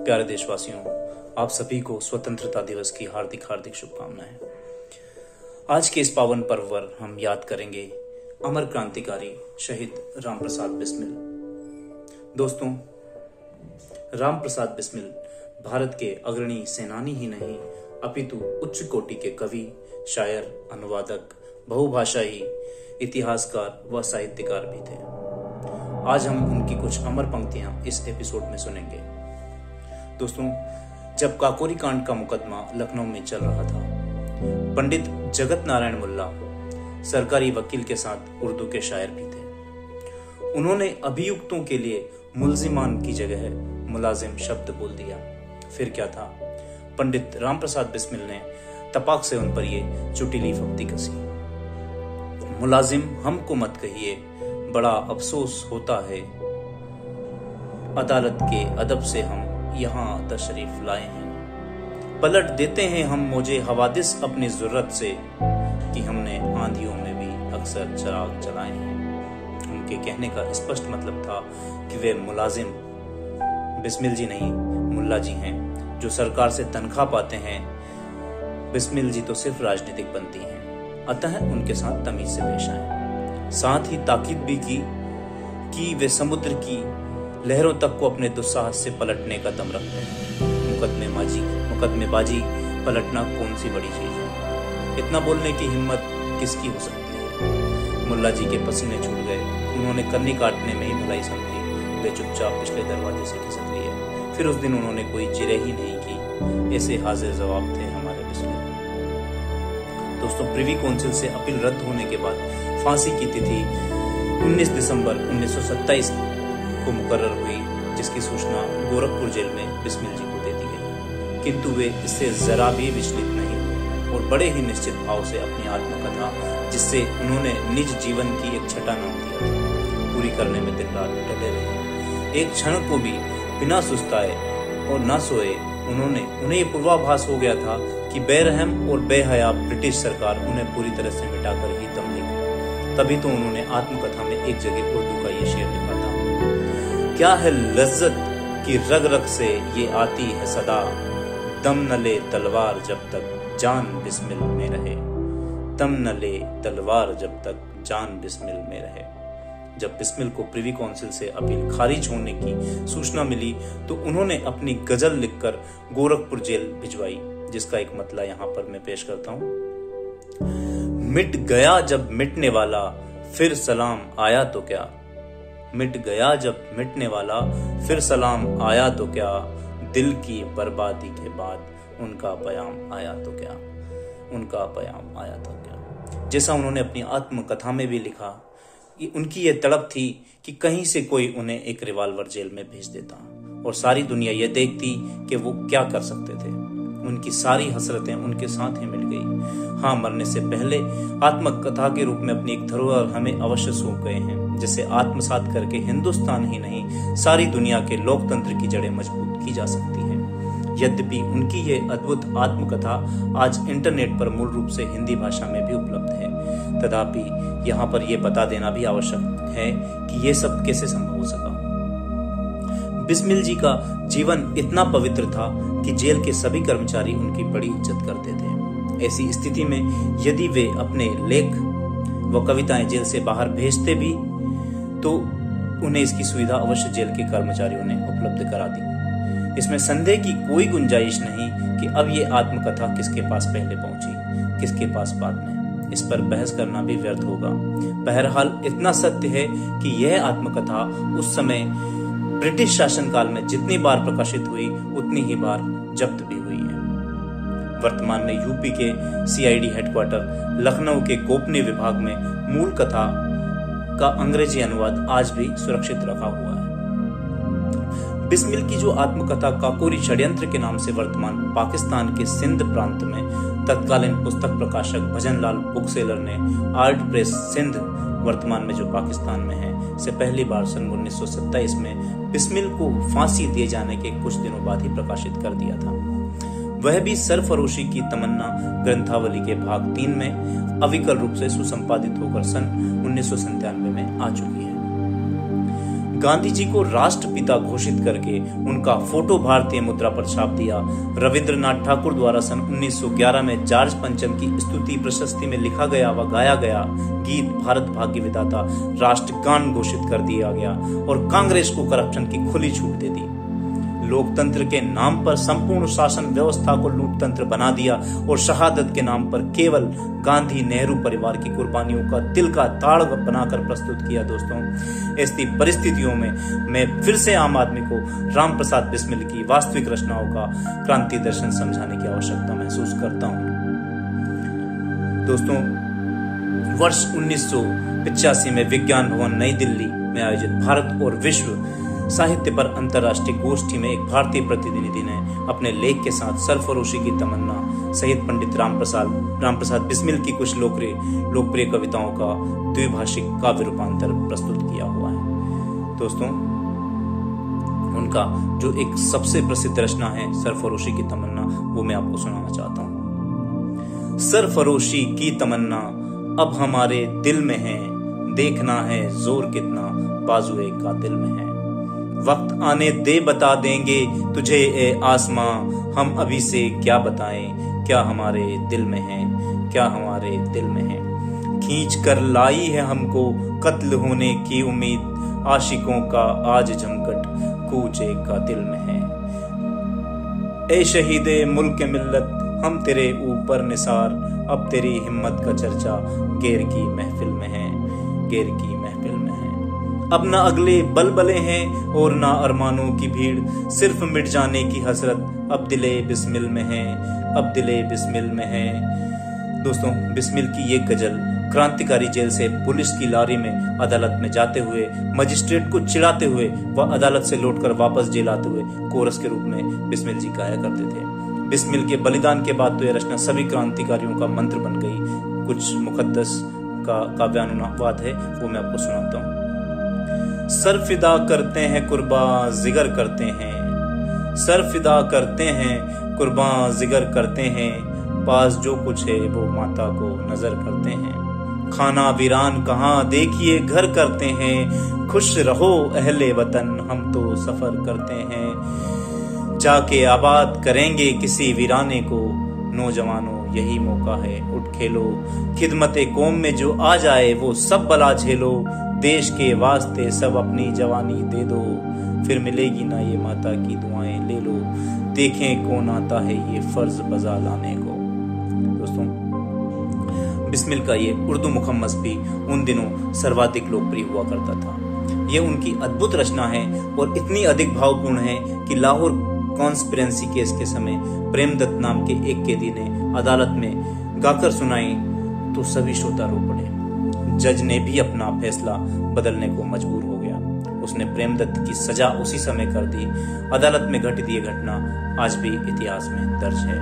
प्यारे देशवासियों, आप सभी को स्वतंत्रता दिवस की हार्दिक हार्दिक शुभकामनाएं। आज के इस पावन पर्व पर हम याद करेंगे अमर क्रांतिकारी शहीद रामप्रसाद बिस्मिल। दोस्तों, रामप्रसाद बिस्मिल भारत के अग्रणी सेनानी ही नहीं अपितु उच्च कोटि के कवि, शायर, अनुवादक, बहुभाषाई, इतिहासकार व साहित्यकार भी थे। आज हम उनकी कुछ अमर पंक्तियां इस एपिसोड में सुनेंगे। दोस्तों, जब काकोरी कांड का मुकदमा लखनऊ में चल रहा था, पंडित जगत नारायण मुल्ला सरकारी वकील के साथ उर्दू के शायर भी थे। उन्होंने अभियुक्तों के लिए मुल्जिमान की जगह मुलाजिम शब्द बोल दिया। फिर क्या था, पंडित रामप्रसाद बिस्मिल ने तपाक से उन पर ये चुटीली फब्ती कसी। मुलाजिम हमको मत कहिए, बड़ा अफसोस होता है, अदालत के अदब से हम यहाँ तशरीफ लाए हैं। पलट देते हैं हम मौजे हवादिस अपनी जरूरत से, कि हमने आंधियों में भी अक्सर चिराग जलाए हैं। उनके कहने का स्पष्ट मतलब था कि वे मुलाजिम बिस्मिल जी नहीं, मुल्ला जी हैं, जो सरकार से तनख्वाह पाते हैं। बिस्मिल जी तो सिर्फ राजनीतिक बनती हैं, अतः उनके साथ तमीज से पेश आए। साथ ही ताकीद भी की कि वे समुद्र की लहरों तक को अपने दुस्साहस से पलटने का दम रखते हैं। मुकदमेबाजी पलटना कौन सी बड़ी चीज है, इतना बोलने की हिम्मत किसकी हो सकती है। मुल्ला जी के पसीने छूट गए। उन्होंने कन्नी काटने में ही भलाई समझी। वे चुपचाप पिछले दरवाजे से खिसक लिए। फिर उस दिन उन्होंने कोई जिरह ही नहीं की। ऐसे हाजिर जवाब थे हमारे बिस्मिल। दोस्तों, प्रिवी काउंसिल से अपील रद्द होने के बाद फांसी की तिथि 19 दिसंबर 1927 को मुकर्रर हुई, जिसकी सूचना गोरखपुर जेल में बिस्मिल जी को दे दी गई। किंतु वे इससे जरा भी विचलित नहीं हुए और बड़े ही निश्चित भाव से अपनी आत्मकथा, जिससे उन्होंने निज जीवन की एक छटा नाम दिया था, पूरी करने में दिन रात डटे रहे। एक क्षण को भी बिना सुस्ताए और न सोए उन्हें ये पूर्वाभास हो गया था कि बेरहम और बेहया ब्रिटिश सरकार उन्हें पूरी तरह से मिटाकर ही दम लेगी। तभी तो उन्होंने आत्मकथा में एक जगह उर्दू का ये शेर लिखा था, क्या है लज्जत की रग रग से ये आती है सदा, दम न ले तलवार जब तक जान बिस्मिल में रहे। दम न ले तलवार जब तक जान बिस्मिल में रहे। जब बिस्मिल को प्रिवी काउंसिल से अपील खारिज होने की सूचना मिली तो उन्होंने अपनी गजल लिखकर गोरखपुर जेल भिजवाई, जिसका एक मतला यहाँ पर मैं पेश करता हूँ। मिट गया जब मिटने वाला, फिर सलाम आया तो क्या। मिट गया जब मिटने वाला, फिर सलाम आया तो क्या। दिल की बर्बादी के बाद उनका पयाम आया तो क्या। उनका पयाम आया तो क्या। जैसा उन्होंने अपनी आत्मकथा में भी लिखा कि उनकी ये तड़प थी कि कहीं से कोई उन्हें एक रिवाल्वर जेल में भेज देता और सारी दुनिया ये देखती कि वो क्या कर सकते थे। उनकी सारी हसरतें उनके साथ ही मिट गई। हाँ, मरने से पहले आत्मकथा के रूप में अपनी एक धरोहर हमें अवश्य सौंप गए हैं, जिसे आत्मसात करके हिंदुस्तान ही नहीं सारी दुनिया के लोकतंत्र की जड़ें मजबूत की जा सकती है। यद्यपि उनकी ये अद्भुत आत्मकथा आज इंटरनेट पर मूल रूप से हिंदी भाषा में भी उपलब्ध है, तथापि यहाँ पर यह बता देना भी आवश्यक है कि ये सब कैसे संभव हो सका। बिस्मिल जी का जीवन इतना पवित्र था कि जेल के सभी कर्मचारी उनकी बड़ी इज्जत करते थे। ऐसी स्थिति में यदि वे अपने लेख व कविताएं जेल से बाहर भेजते भी तो उन्हें इसकी सुविधा अवश्य जेल के कर्मचारियों ने उपलब्ध करा दी। इसमें संदेह की कोई गुंजाइश नहीं कि अब ये आत्मकथा किसके पास पहले पहुंची, किसके पास बाद में। इस पर बहस करना भी व्यर्थ होगा। बहरहाल इतना सत्य है कि यह आत्मकथा उस समय ब्रिटिश शासनकाल में जितनी बार प्रकाशित हुई उतनी ही बार जब्त भी हुई है। वर्तमान में यूपी के सीआईडी हेडक्वार्टर लखनऊ के गोपनीय विभाग में मूल कथा का अंग्रेजी अनुवाद आज भी सुरक्षित रखा हुआ है। बिस्मिल की जो आत्मकथा काकोरी षड्यंत्र के नाम से वर्तमान पाकिस्तान के सिंध प्रांत में तत्कालीन पुस्तक प्रकाशक भजनलाल बुक सेलर ने आर्ट प्रेस सिंध, वर्तमान में जो पाकिस्तान में है, से पहली बार सन 1927 में बिस्मिल को फांसी दिए जाने के कुछ दिनों बाद ही प्रकाशित कर दिया था। वह भी सरफरोशी की तमन्ना ग्रंथावली के भाग 3 में अविकल रूप से सुसंपादित होकर सन 1997 में आ चुकी है। गांधी जी को राष्ट्रपिता घोषित करके उनका फोटो भारतीय मुद्रा पर छाप दिया। रविंद्रनाथ ठाकुर द्वारा सन 1911 में जॉर्ज पंचम की स्तुति प्रशस्ति में लिखा गया व गाया गया गीत भारत भाग्य विधाता राष्ट्रगान घोषित कर दिया गया और कांग्रेस को करप्शन की खुली छूट दे दी। लोकतंत्र के नाम पर संपूर्ण शासन व्यवस्था को लूटतंत्र बना दिया और शहादत के नाम पर केवल गांधी नेहरू परिवार की कुर्बानियों का दिल का ताड़ बनाकर प्रस्तुत किया। दोस्तों, ऐसी परिस्थितियों में मैं फिर से आम आदमी को राम प्रसाद बिस्मिल की वास्तविक रचनाओं का क्रांति दर्शन समझाने की आवश्यकता महसूस करता हूं। दोस्तों, वर्ष 1985 में विज्ञान भवन नई दिल्ली में आयोजित भारत और विश्व साहित्य पर अंतर्राष्ट्रीय गोष्ठी में एक भारतीय प्रतिनिधि ने अपने लेख के साथ सरफरोशी की तमन्ना सहित पंडित राम प्रसाद बिस्मिल की कुछ लोकप्रिय कविताओं का द्विभाषिक काव्य रूपांतर प्रस्तुत किया हुआ है। दोस्तों, उनका जो एक सबसे प्रसिद्ध रचना है सरफरोशी की तमन्ना, वो मैं आपको सुनाना चाहता हूँ। सरफरोशी की तमन्ना अब हमारे दिल में है, देखना है जोर कितना बाजुए कातिल में है। वक्त आने दे बता देंगे तुझे ए आसमां, हम अभी से क्या बताएं, क्या हमारे दिल में है, क्या हमारे दिल में है। खींच कर लाई है हमको कत्ल होने की उम्मीद, आशिकों का आज झमकट कूचे का दिल में है। ए शहीदे मुल्क मिल्लत हम तेरे ऊपर निसार, अब तेरी हिम्मत का चर्चा गैर की महफिल में है, गैर की महफिल में है। अब ना अगले बलबले हैं और ना अरमानों की भीड़, सिर्फ मिट जाने की हसरत अब दिले बिस्मिल में है, अब दिले बिस्मिल में है। दोस्तों, बिस्मिल की ये गजल क्रांतिकारी जेल से पुलिस की लारी में अदालत में जाते हुए, मजिस्ट्रेट को चिढ़ाते हुए व अदालत से लौटकर वापस जेल आते हुए कोरस के रूप में बिस्मिल जी गाया करते थे। बिस्मिल के बलिदान के बाद तो यह रचना सभी क्रांतिकारियों का मंत्र बन गई। कुछ मुकद्दस का काव्यानुवाद है, वो मैं आपको सुनाता हूँ। सर फिदा करते हैं कुर्बा जिगर करते हैं, सर फिदा करते हैं कुर्बा जिगर करते हैं, पास जो कुछ है वो माता को नजर करते हैं। खाना वीरान कहाँ देखिए घर करते हैं, खुश रहो अहले वतन हम तो सफर करते हैं। जाके आबाद करेंगे किसी वीराने को, नौजवानों यही मौका है उठ खेलो, खिदमते कौम में जो आ जाए वो सब बला झेलो, देश के वास्ते सब अपनी जवानी दे दो, फिर मिलेगी ना ये माता की दुआएं ले लो, देखें कौन आता है ये फर्ज बजा लाने को। दोस्तों, बिस्मिल का ये उर्दू मुखम्मस भी उन दिनों सर्वाधिक लोकप्रिय हुआ करता था। ये उनकी अद्भुत रचना है और इतनी अधिक भावपूर्ण है कि लाहौर कॉन्स्पिरेंसी केस के समय प्रेमदत्त नाम के एक कैदी ने अदालत में गाकर सुनाई तो सभी श्रोता रो पड़े। जज ने भी अपना फैसला बदलने को मजबूर हो गया। उसने प्रेमदत्त की सजा उसी समय कर दी। अदालत में घटित ये घटना आज भी इतिहास में दर्ज है।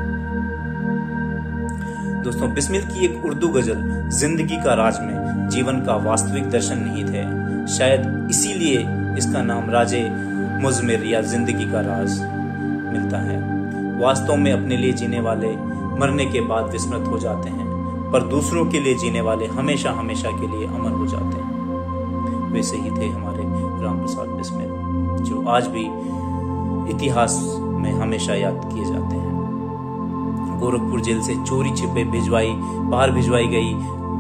दोस्तों, बिस्मिल की एक उर्दू गजल जिंदगी का राज में जीवन का वास्तविक दर्शन निहित है। शायद इसीलिए इसका नाम राजे मुजमिर या जिंदगी का राज मिलता है। वास्तव में अपने लिए जीने वाले मरने के बाद विस्मृत हो जाते हैं, पर दूसरों के लिए जीने वाले हमेशा हमेशा के लिए अमर हो जाते हैं। वैसे ही थे हमारे राम प्रसाद बिस्मिल, जो आज भी इतिहास में हमेशा याद किए जाते हैं। गोरखपुर जेल से चोरी छिपे बाहर भिजवाई गई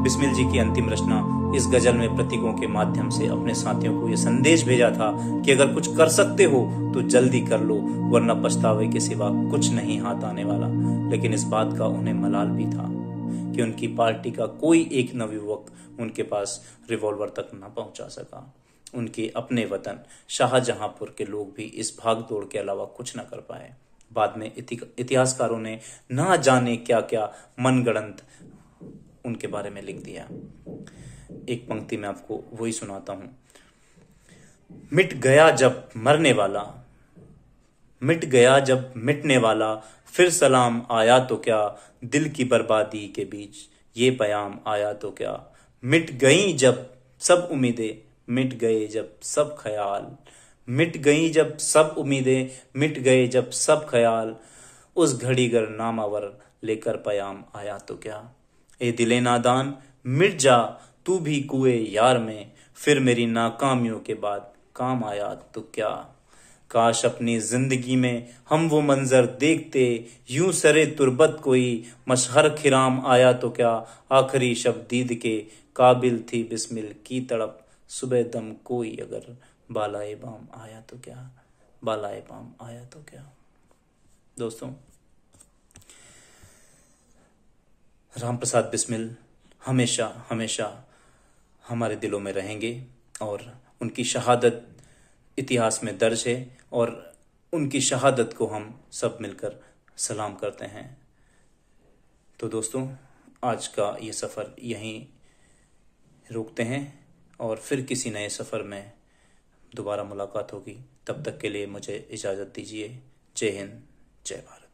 बिस्मिल जी की अंतिम रचना इस गजल में प्रतीकों के माध्यम से अपने साथियों को यह संदेश भेजा था कि अगर कुछ कर सकते हो तो जल्दी कर लो, वरना पछतावे के सिवा कुछ नहीं हाथ आने वाला। लेकिन इस बात का उन्हें मलाल भी था कि उनकी पार्टी का कोई एक नवयुवक उनके पास रिवॉल्वर तक न पहुंचा सका। उनके अपने वतन शाहजहांपुर के लोग भी इस भाग दौड़ के अलावा कुछ न कर पाए। बाद में इतिहासकारों ने ना जाने क्या क्या मनगढ़ंत उनके बारे में लिख दिया। एक पंक्ति में आपको वही सुनाता हूं। मिट गया जब मरने वाला, मिट गया जब मिटने वाला, फिर सलाम आया तो क्या, दिल की बर्बादी के बीच ये पयाम आया तो क्या। मिट गई जब सब उम्मीदें, मिट गए जब सब ख्याल, मिट गई जब सब उम्मीदें, मिट गए जब सब ख्याल, उस घड़ी गर नामावर लेकर पयाम आया तो क्या। ए दिले नादान मिट जा तू भी कुए यार में, फिर मेरी नाकामियों के बाद काम आया तो क्या। काश अपनी जिंदगी में हम वो मंजर देखते, यूं सरे तुर्बत कोई मशहर खिराम आया तो क्या। आखिरी शब्द दीद के काबिल थी बिस्मिल की तड़प, सुबह दम कोई अगर बालाए बाम आया तो क्या, बालाए बाम आया तो क्या। दोस्तों, राम प्रसाद बिस्मिल हमेशा हमेशा हमारे दिलों में रहेंगे और उनकी शहादत इतिहास में दर्ज है और उनकी शहादत को हम सब मिलकर सलाम करते हैं। तो दोस्तों, आज का ये सफ़र यहीं रोकते हैं और फिर किसी नए सफ़र में दोबारा मुलाकात होगी। तब तक के लिए मुझे इजाज़त दीजिए। जय हिंद, जय भारत।